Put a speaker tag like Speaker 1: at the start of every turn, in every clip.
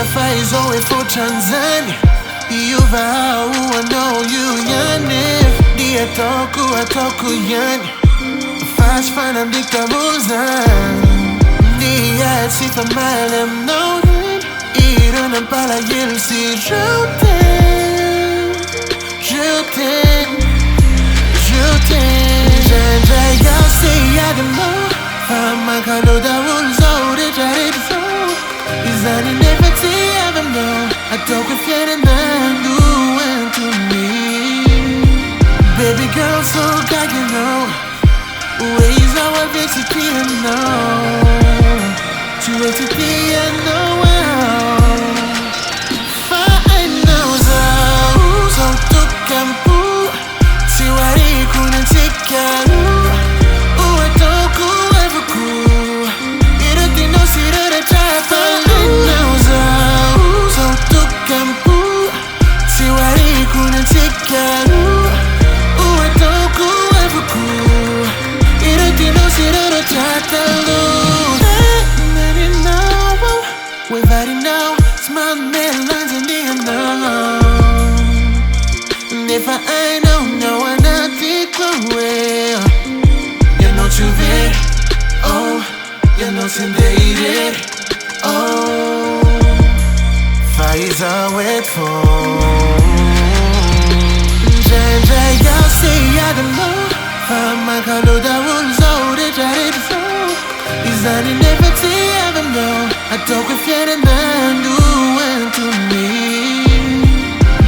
Speaker 1: faz ou é for Tanzania. You vow, I know you yani. Dia toku yani. Faz fana dikta buzan. Dia si fa malem noden. Irunan pala yel si Juten. Janja jag säger det må. För man kan låta våld det är det så. Is that it never to ever know? I don't confess in du went to me. Baby girl, so God you know. Ways how I fix it you know. To it to the end of fine knows so to campo. Si wari kunan tikalu. I don't go ever cool. It no si re chapa. If I know I not think away. You know tu veux, oh, you know sin dated, oh. Faz a wet for. Janja jag säger det må. För man kan låta våld så det är det så. Is that it never to ever know? I don't confess in du went to me.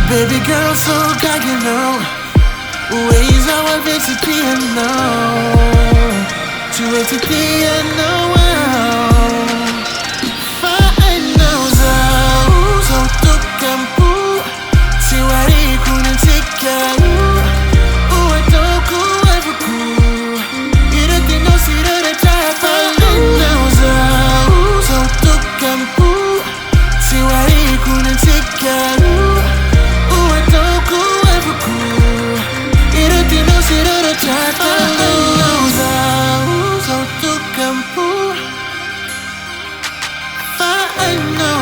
Speaker 1: Baby girl, so God you know. Ways how I fix it you know. To it to the end of fine knows so to campo. Si wari kunan tikalu. I don't go ever cool. It no si re chapa. Fine knows so to campo. Si wari kunan tikalu. I know.